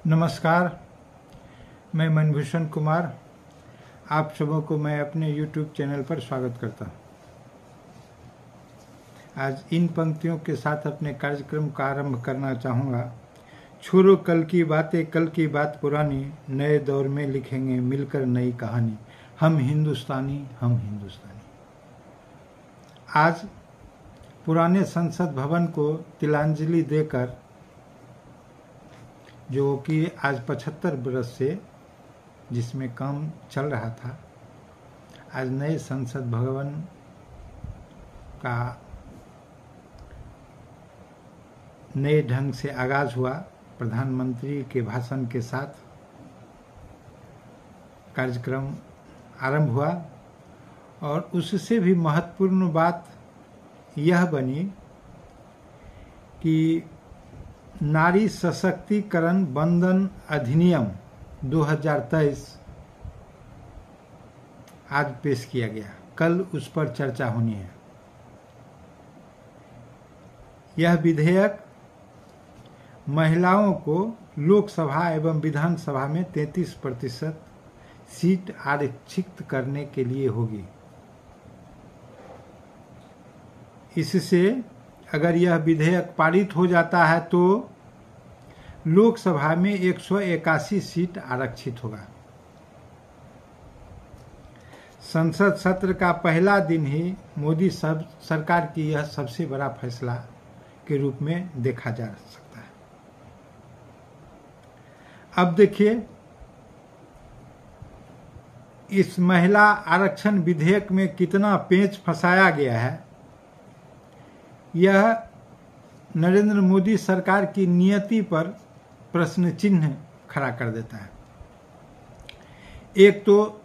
नमस्कार, मैं मनभूषण कुमार। आप सबों को मैं अपने YouTube चैनल पर स्वागत करता हूँ। आज इन पंक्तियों के साथ अपने कार्यक्रम का आरंभ करना चाहूँगा। छोड़ो कल की बातें, कल की बात पुरानी, नए दौर में लिखेंगे मिलकर नई कहानी। हम हिंदुस्तानी, हम हिंदुस्तानी। आज पुराने संसद भवन को तिलांजलि देकर, जो कि आज 75 बरस से जिसमें काम चल रहा था, आज नए संसद भवन का नए ढंग से आगाज हुआ। प्रधानमंत्री के भाषण के साथ कार्यक्रम आरंभ हुआ और उससे भी महत्वपूर्ण बात यह बनी कि नारी सशक्तिकरण बंधन अधिनियम 2023 आज पेश किया गया। कल उस पर चर्चा होनी है। यह विधेयक महिलाओं को लोकसभा एवं विधानसभा में 33% सीट आरक्षित करने के लिए होगी। इससे अगर यह विधेयक पारित हो जाता है तो लोकसभा में 181 सीट आरक्षित होगा। संसद सत्र का पहला दिन ही मोदी सरकार की यह सबसे बड़ा फैसला के रूप में देखा जा सकता है। अब देखिए, इस महिला आरक्षण विधेयक में कितना पेंच फंसाया गया है। यह नरेंद्र मोदी सरकार की नीयति पर प्रश्न चिन्ह खड़ा कर देता है। एक तो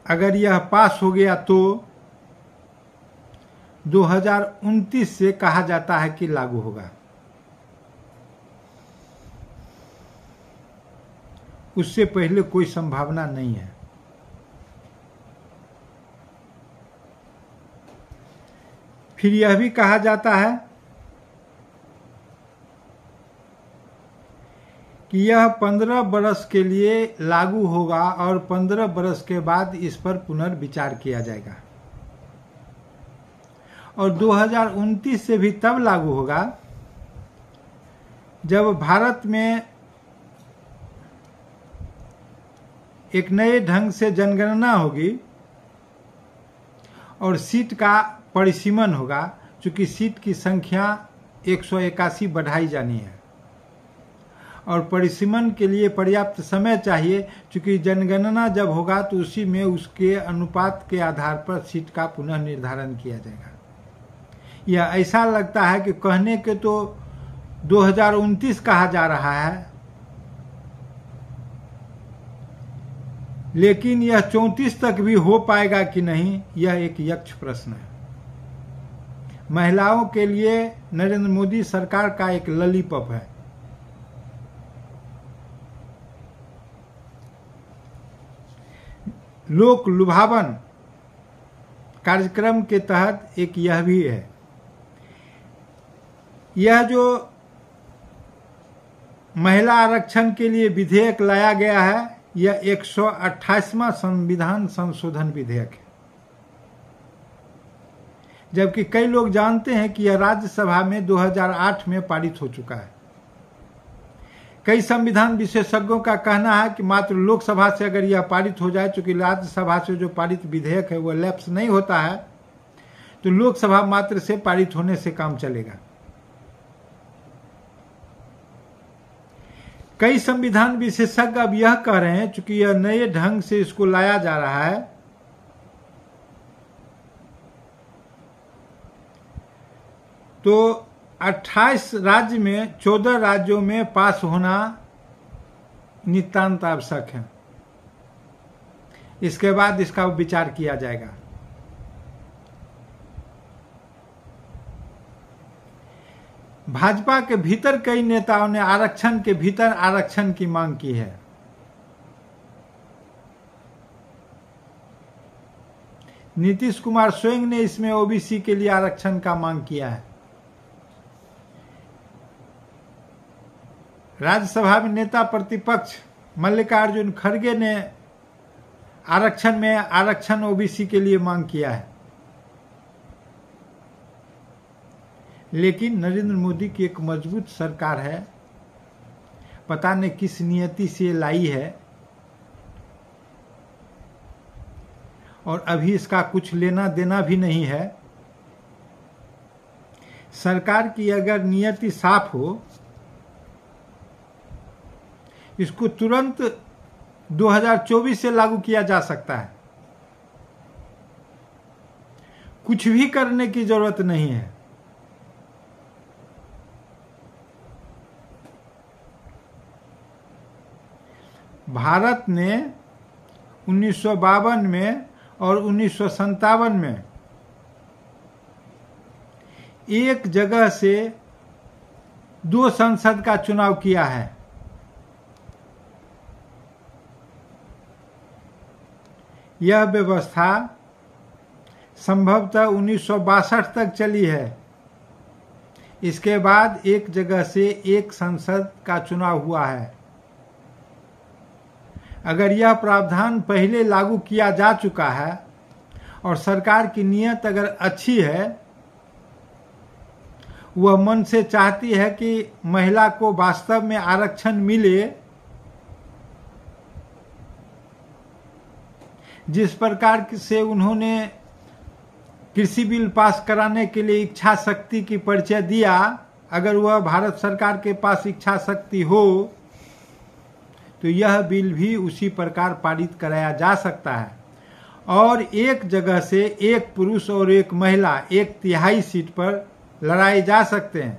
अगर यह पास हो गया तो 2029 से कहा जाता है कि लागू होगा। उससे पहले कोई संभावना नहीं है। फिर यह भी कहा जाता है कि यह 15 बरस के लिए लागू होगा और 15 बरस के बाद इस पर पुनर्विचार किया जाएगा और 2029 से भी तब लागू होगा जब भारत में एक नए ढंग से जनगणना होगी और सीट का परिसीमन होगा। चूंकि सीट की संख्या 181 बढ़ाई जानी है और परिसीमन के लिए पर्याप्त समय चाहिए। चूंकि जनगणना जब होगा तो उसी में उसके अनुपात के आधार पर सीट का पुनः निर्धारण किया जाएगा। यह ऐसा लगता है कि कहने के तो 2029 कहा जा रहा है, लेकिन यह 34 तक भी हो पाएगा कि नहीं, यह एक यक्ष प्रश्न है। महिलाओं के लिए नरेंद्र मोदी सरकार का एक लॉलीपॉप है। लोक लुभावन कार्यक्रम के तहत एक यह भी है। यह जो महिला आरक्षण के लिए विधेयक लाया गया है, यह 128वां संविधान संशोधन विधेयक है, जबकि कई लोग जानते हैं कि यह राज्यसभा में 2008 में पारित हो चुका है। कई संविधान विशेषज्ञों का कहना है कि मात्र लोकसभा से अगर यह पारित हो जाए, चूंकि राज्यसभा से जो पारित विधेयक है वह लैप्स नहीं होता है, तो लोकसभा मात्र से पारित होने से काम चलेगा। कई संविधान विशेषज्ञ अब यह कह रहे हैं, चूंकि यह नए ढंग से इसको लाया जा रहा है, तो 28 राज्य में 14 राज्यों में पास होना नितांत आवश्यक है। इसके बाद इसका विचार किया जाएगा। भाजपा के भीतर कई नेताओं ने आरक्षण के भीतर आरक्षण की मांग की है। नीतीश कुमार स्वयं ने इसमें ओबीसी के लिए आरक्षण का मांग किया है। राज्यसभा में नेता प्रतिपक्ष मल्लिकार्जुन खड़गे ने आरक्षण ओबीसी के लिए मांग किया है, लेकिन नरेंद्र मोदी की एक मजबूत सरकार है, पता नहीं किस नियति से लाई है, और अभी इसका कुछ लेना देना भी नहीं है। सरकार की अगर नियति साफ हो, इसको तुरंत 2024 से लागू किया जा सकता है, कुछ भी करने की जरूरत नहीं है। भारत ने 1952 में और 1957 में एक जगह से 2 संसद का चुनाव किया है। यह व्यवस्था संभवतः 1962 तक चली है। इसके बाद एक जगह से एक संसद का चुनाव हुआ है। अगर यह प्रावधान पहले लागू किया जा चुका है और सरकार की नीयत अगर अच्छी है, वह मन से चाहती है कि महिला को वास्तव में आरक्षण मिले, जिस प्रकार से उन्होंने कृषि बिल पास कराने के लिए इच्छा शक्ति की परिचय दिया, अगर वह भारत सरकार के पास इच्छा शक्ति हो तो यह बिल भी उसी प्रकार पारित कराया जा सकता है और एक जगह से एक पुरुष और एक महिला 1/3 सीट पर लड़ाए जा सकते हैं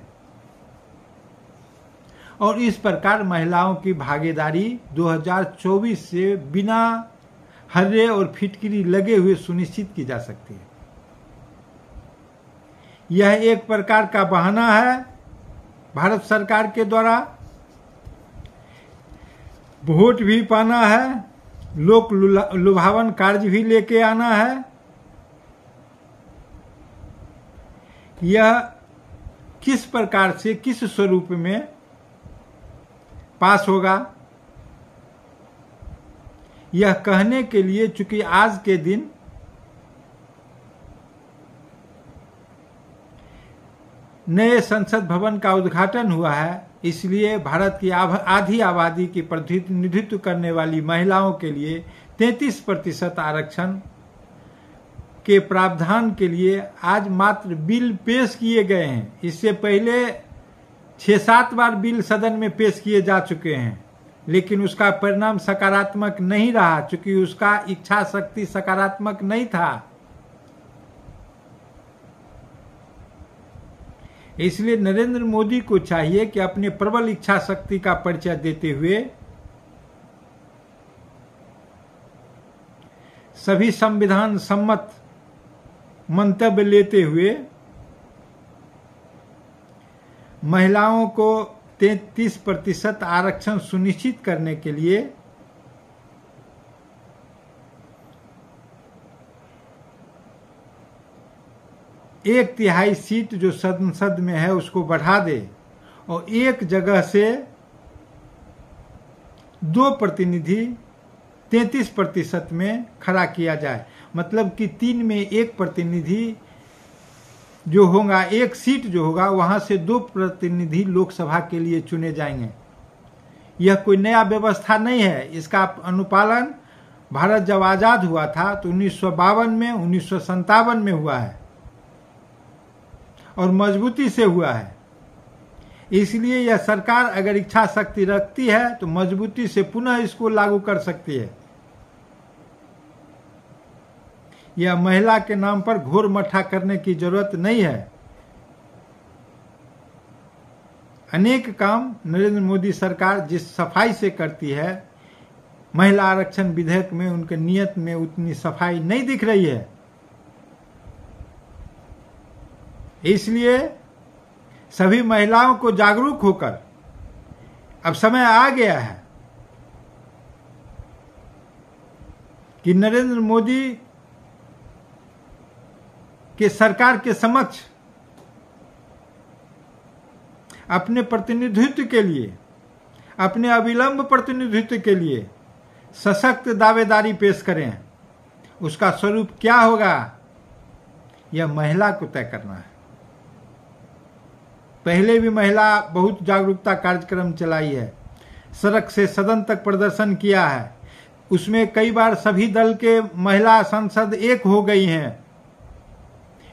और इस प्रकार महिलाओं की भागीदारी 2024 से बिना हर्रे और फिटकिरी लगे हुए सुनिश्चित की जा सकती है। यह एक प्रकार का बहाना है भारत सरकार के द्वारा वोट भी पाना है, लोक लुभावन कार्य भी लेके आना है। यह किस प्रकार से किस स्वरूप में पास होगा, यह कहने के लिए चूंकि आज के दिन नए संसद भवन का उद्घाटन हुआ है, इसलिए भारत की आधी आबादी की प्रतिनिधित्व करने वाली महिलाओं के लिए 33% आरक्षण के प्रावधान के लिए आज मात्र बिल पेश किए गए हैं। इससे पहले 6-7 बार बिल सदन में पेश किए जा चुके हैं, लेकिन उसका परिणाम सकारात्मक नहीं रहा, चूंकि उसका इच्छा शक्ति सकारात्मक नहीं था। इसलिए नरेंद्र मोदी को चाहिए कि अपने प्रबल इच्छा शक्ति का परिचय देते हुए सभी संविधान सम्मत मंतव्य लेते हुए महिलाओं को 33% आरक्षण सुनिश्चित करने के लिए एक तिहाई सीट जो संसद में है उसको बढ़ा दे और एक जगह से 2 प्रतिनिधि 33% में खड़ा किया जाए, मतलब कि 3 में 1 प्रतिनिधि जो होगा, एक सीट जो होगा वहां से 2 प्रतिनिधि लोकसभा के लिए चुने जाएंगे। यह कोई नया व्यवस्था नहीं है, इसका अनुपालन भारत जब आजाद हुआ था तो 1952 में 1957 में हुआ है और मजबूती से हुआ है। इसलिए यह सरकार अगर इच्छा शक्ति रखती है तो मजबूती से पुनः इसको लागू कर सकती है। यह महिला के नाम पर घोर मठा करने की जरूरत नहीं है। अनेक काम नरेंद्र मोदी सरकार जिस सफाई से करती है, महिला आरक्षण विधेयक में उनके नियत में उतनी सफाई नहीं दिख रही है। इसलिए सभी महिलाओं को जागरूक होकर अब समय आ गया है कि नरेंद्र मोदी के सरकार के समक्ष अपने प्रतिनिधित्व के लिए अपने अविलंब प्रतिनिधित्व के लिए सशक्त दावेदारी पेश करें। उसका स्वरूप क्या होगा, यह महिला को तय करना है। पहले भी महिला बहुत जागरूकता कार्यक्रम चलाई है, सड़क से सदन तक प्रदर्शन किया है। उसमें कई बार सभी दल के महिला सांसद एक हो गई हैं,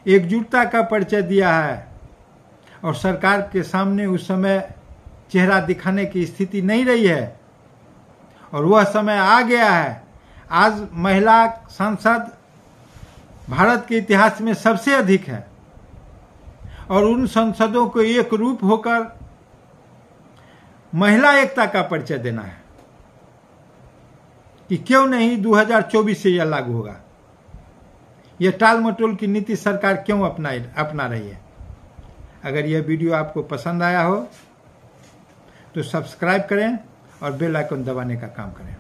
एकजुटता का परिचय दिया है और सरकार के सामने उस समय चेहरा दिखाने की स्थिति नहीं रही है और वह समय आ गया है। आज महिला सांसद भारत के इतिहास में सबसे अधिक है और उन सांसदों को एक रूप होकर महिला एकता का परिचय देना है कि क्यों नहीं 2024 से यह लागू होगा। यह टाल मटोल की नीति सरकार क्यों अपना रही है। अगर यह वीडियो आपको पसंद आया हो तो सब्सक्राइब करें और बेल आइकन दबाने का काम करें।